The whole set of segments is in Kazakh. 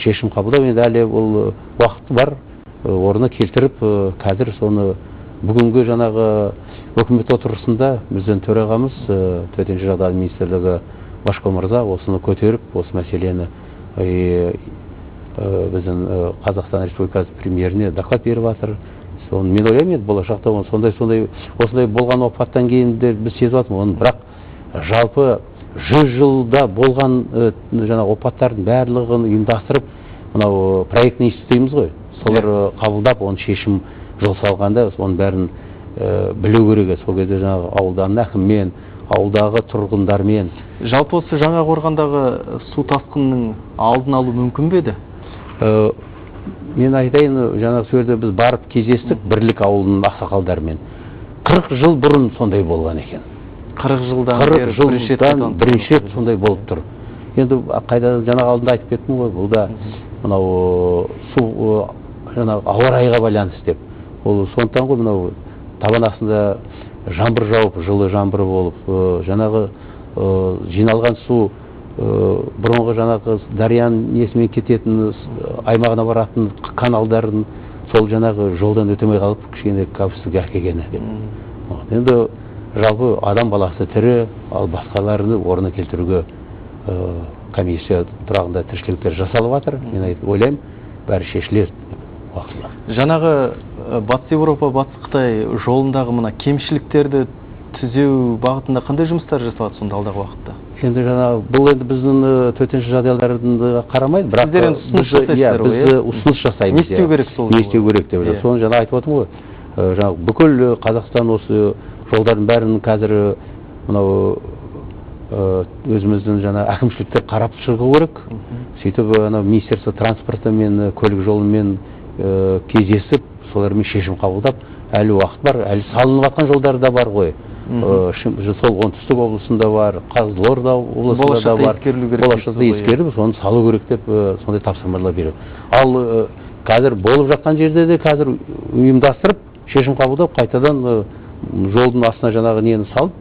шешім қабылдау. Енді әлі ол уақыт бар, орнына келтіріп, қазір соны бүгінгі жаңағы үкімет отырысында біздің төрағамыз, төтенше жағдай министрлігі Башко мырза осыны көтеріп, осы мәселені біздің Қазақстан Республикасы премьеріне доклад беріп жатыр. Соны мен ойлаймын, болашақта осындай болған апаттан кейін де біз сезіп жатырмыз. Оны бірақ жалпы 100 жылда болған жаңа апаттардың барлығын ұйымдастырып, мынау проектный институт дейміз ғой. Солар қабылдап, оны шешім жол салғанда, оның бәрін білу керек. Сол кезде жаңағы ауылдан әкіммен, ауылдағы тұрғындармен. Жалпы осы Жаңақорғандағы су тасқынының алдын алу мүмкін бе еді? Мен айтайын, жаңағы сөйледі біз барып кездестік бірлік ауылының ақсақалдарымен. 40 жыл бұрын сондай болған екен. 40 жылдан бірінші рет сондай болып тұр. Енді қайда жаңағы алдында айтып кеттім ғой, бұл да мынау су жаңағы ауа райға байланысты деп. Ол сондықтан ғой мынау табан астында жаңбыр жауып, жылы жаңбыр болып, жаңағы жиналған су бұрынғы жаңағы дарияның несімен кететін, аймағына баратын каналдарын сол жаңағы жолдан өтемей қалып, кішкене қауіпсіздік әкелгені деп. Енді жалпы адам баласы тірі, ал басқаларını орнына келтіруге комиссия тұрағында тіршіліктер жасалып жатыр. Мен ойлаймын, бәрі шешілер уақытылы. Жаңағы Батыс Еуропа, Батыс Қытай жолындағы мына кемшіліктерді түзеу бағытында қандай жұмыстар жасалады сонда алдағы уақытта? Енді жаңағы бұл енді біздің төтенше жағдайларды қарамайды, бірақ біз ұсыныс жасаймыз. Не істеу керек сол? Не істеу керек деп. Соны жаңа айтып отырмын ғой. Жаңағы бүкіл Қазақстан осы жолдардың бәрін қазір мынау өзіміздің жаңа әкімшіліктер қарап шығу керек. Сөйтіп Министерство транспорты мен көлік жолымен кездесіп, солармен шешім қабылдап, әлі уақыт бар, әлі салынып жатқан жолдар да бар ғой. Сол оңтүстік облысында бар, Қызылорда облысында да бар. Болашақта ескеріп, соны салу керек деп сондай тапсырмалар береді. Ал қазір болып жатқан жерде де қазір ұйымдастырып, шешім қабылдап, қайтадан жолдың астына жаңағы нені салып,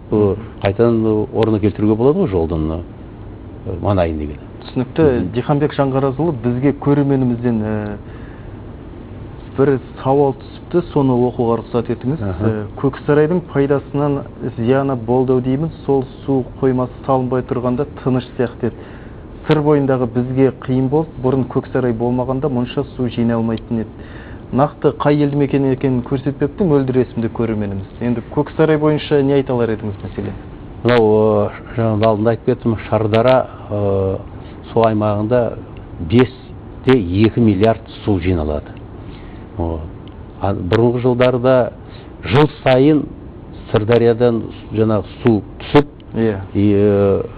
қайтадан орнына келтіруге болады ғой жолдың маңайын деген. Түсінікті. Диханбек Жанғаразұлы, бізге көрерменімізден бір сауал түсіпті, соны оқуға рұқсат етіңіз. Көксарайдың пайдасынан зияны болды дейміз, сол су қоймасы салынбай тұрғанда тыныш сияқты еді. Сыр бойындағы бізге қиын болды, бұрын Көксарай болмағанда мұнша су жиналмайтын еді. Нақты қай елді мекен екенін көрсетпепті, мөлдір есімді көрерменіміз. Енді Көксарай бойынша не айта алар едіңіз мәселе? Мынау жаңа алдында айтып кеттім, Шардара су аймағында 5-2 миллиард су жиналады. Бұрынғы жылдарда жыл сайын Сырдариядан жаңағы су түсіп,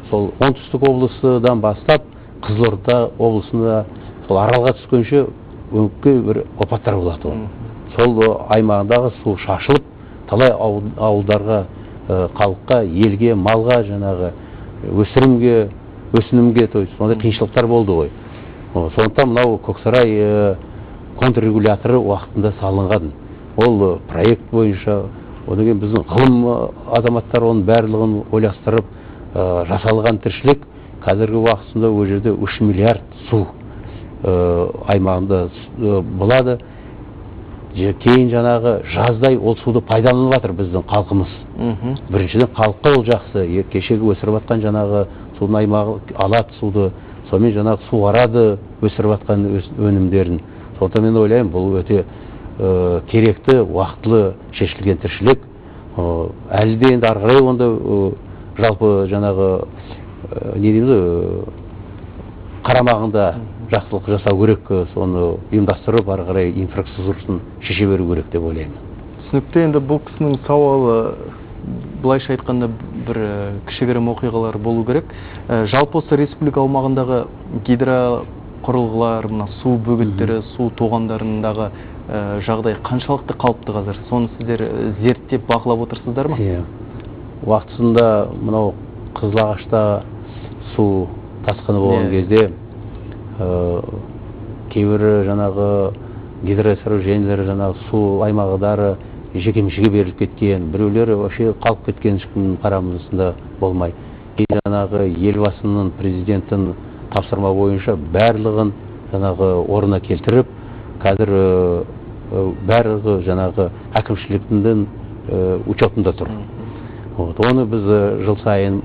сол оңтүстік облысыдан бастап Қызылорда облысында сол аралға түскенше өңікке бір апаттар болады. Сол аймағындағы су шашылып, талай ауылдарға, халыққа, елге, малға, жаңағы өсінімге сондай қиыншылықтар болды ғой. Сондықтан мынау Көксарай контррегуляторы уақытында салынған. Ол проект бойынша, одан кейін біздің ғылым азаматтар оның барлығын ойластырып жасалған тіршілік. Қазіргі уақытында ол жерде 3 миллиард су аймағында болады. Кейін жаңағы жаздай ол суды пайдаланып жатыр біздің халқымыз. Біріншіден халыққа ол жақсы. Кешегі өсіріп жатқан жаңағы судың аймағы алады суды, сонымен жаңағы суарады өсіріп жатқан өнімдерін. Сондықтан мен ойлаймын, бұл өте керекті, уақытлы шешілген тіршілік. Әлі де енді ары қарай онда жалпы жаңағы не дейміз, қарамағында жақсылық жасау керек, соны ұйымдастырып, ары қарай инфраструктурасын шеше беру керек деп ойлаймын. Түсінікті. Енді бұл кісінің сауалы былайша айтқанда бір кішігірім оқиғалар болу керек. Жалпы осы республика аумағындағы гидроқұрылғылар, су бөгеттері, су тоғандарындағы жағдай қаншалықты қалыпты қазір? Соны сіздер зерттеп бақылап отырсыздар ма? Уақытысында мынау Қызылағашта су тасқыны болған кезде кейбір жаңағы гидросооружениелер, жаңағы су аймағдары жекеменшікке беріліп кеткен, біреулері вообще қалып кеткен, ешкім қарамысында болмай. Жаңағы елбасының, президенттің тапсырма бойынша барлығын жаңағы орнына келтіріп, қазір барлығы жаңағы әкімшіліктің учетында тұр. Оны біз жыл сайын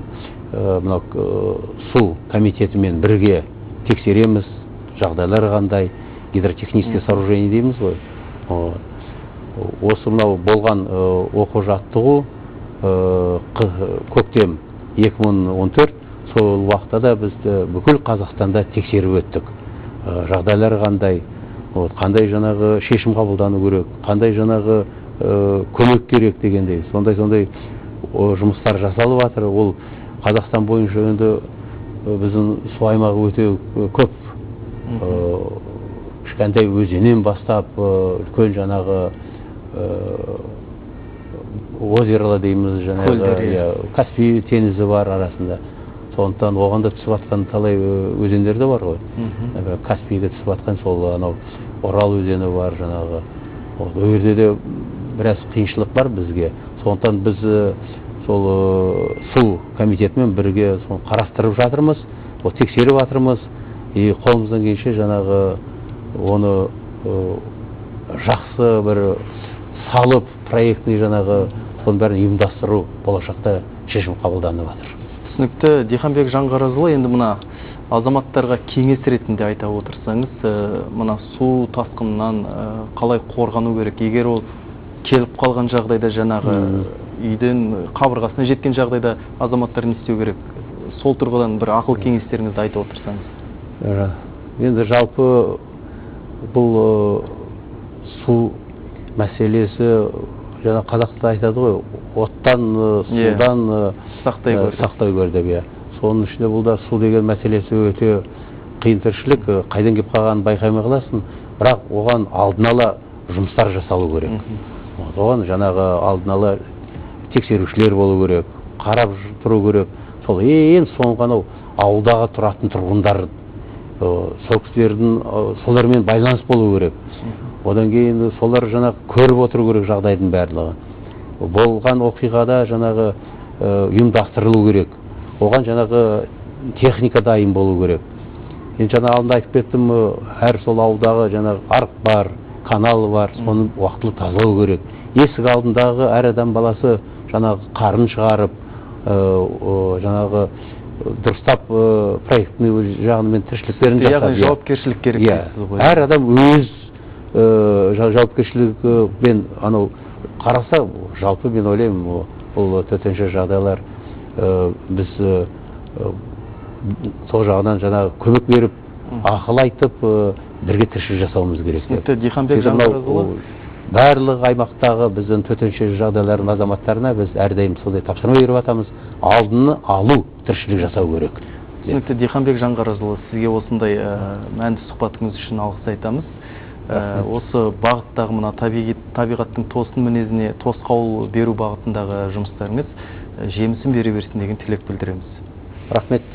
су комитетімен бірге тексереміз, жағдайлар қандай, гидротехническое сооружение дейміз ғой. Осы мынау болған оқу жаттығу көктем 2014, сол уақытта да біз бүкіл Қазақстанда тексеріп өттік. Жағдайлар қандай, қандай жаңағы шешім қабылдану керек, қандай жаңағы көмек керек дегендей, сондай жұмыстар жасалып жатыр. Ол Қазақстан бойынша енді біздің су аймағы өте көп. Кішкентай өзеннен бастап, үлкен жаңағы озеро дейміз, жаңағы Каспий теңізі бар арасында. Сондықтан оған да түсіп жатқан талай өзендер де бар ғой. Каспийге түсіп жатқан сол анау Орал өзені бар жаңағы. Ол жерде де біраз қиыншылық бар бізге. Сондықтан біз сол су комитетімен бірге қарастырып жатырмыз, тексеріп жатырмыз. И қолымыздан келгенше жаңағы оны жақсы бір салып, проектный жаңағы соның бәрін ұйымдастыру болашақта шешім қабылданып жатыр. Түсінікті. Диханбек Жанғаразұлы, енді мына азаматтарға кеңес ретінде айта отырсаңыз, мына су тасқынынан қалай қорғану керек? Егер ол келіп қалған жағдайда жаңағы үйден қабырғасына жеткен жағдайда азаматтар не істеу керек? Сол тұрғыдан бір ақыл кеңестеріңізді айта отырсаңыз. Енді жалпы бұл су мәселесі, жаңа қазақта айтады ғой, оттан, судан сақтай көр деп. Соның ішінде бұл да су деген мәселесі өте қиын тіршілік, қайдан кеп қалғанын байқамай қаласың, бірақ оған алдын ала жұмыстар жасалу керек. Оған жаңағы алдын ала тексерушілер болу керек, қарап тұру керек. Сол ең соңғы ауылдағы тұратын тұрғындар, сол кісілердің солармен байланыс болу керек. Одан кейін солар жаңағы көріп отыру керек жағдайдың барлығы. Болған оқиғада жаңағы ұйымдастырылу керек. Оған жаңағы техника дайын болу керек. Енді жаңа алдында айтып кеттім, әр сол ауылдағы жаңағы арық бар, канал бар, соны уақытылы тазалау керек. Есік алдындағы әр адам баласы жаңағы қарын шығарып, жаңағы дұрыстап проектный жағынан тіршіліктерін жасап. Яғни жауапкершілік керек. Әр адам өз жауапкершілігімен анау қараса, жалпы мен ойлаймын, бұл төтенше жағдайлар біз сол жағынан жаңағы көмек беріп, ақыл айтып, бірге тіршілік жасауымыз керек. Диханбек Жанғаразұлы, барлық аймақтағы біздің төтенше жағдайлардың азаматтарына біз әрдайым сондай тапсырма беріп жатамыз, алдын алу, тіршілік жасау керек. Түсінікті. Диханбек Жанғаразұлы, сізге осындай мәнді сұхбатыңыз үшін алғыс айтамыз. Осы бағыттағы мына табиғаттың тосын мінезіне тосқауыл беру бағытындағы жұмыстарыңыз жемісін бере берсін деген тілек білдіреміз. Рахмет.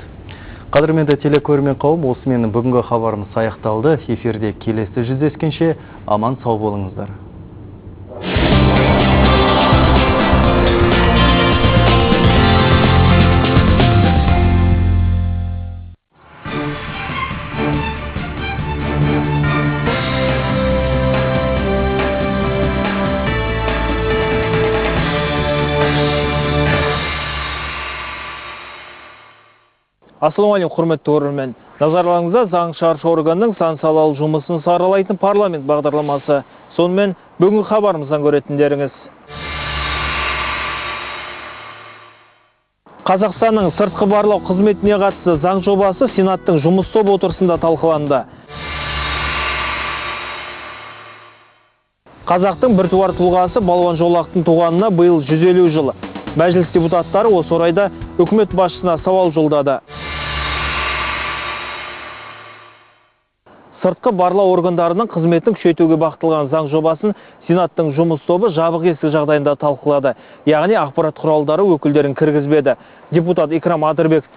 Қадірменді телекөрермен қауым, осымен бүгінгі хабарымыз аяқталды. Эфирде келесі жүздескенше аман сау болыңыздар. Ассалаумағалейкум, құрметті көрермен. Назарларыңызда заң шығарушы органның сан салалы жұмысын саралайтын парламент бағдарламасы. Сонымен бүгінгі хабарымыздан көретіндеріңіз. Қазақстанның сыртқы барлау қызметіне қатысты заң жобасы Сенаттың жұмыс тобы отырысында талқыланды. Қазақтың біртуар тұлғасы Балуан Жолақтың туғанына биыл 150 жыл. Мәжіліс депутаттары осы орайда үкімет басшысына сауал жолдады. Сыртқы барлау органдарының қызметін күшейтуге бағытталған заң жобасын Сенаттың жұмыс тобы жабық есік жағдайында талқылады. Яғни ақпарат құралдары өкілдерін кіргізбеді. Депутат Икрам Адырбеков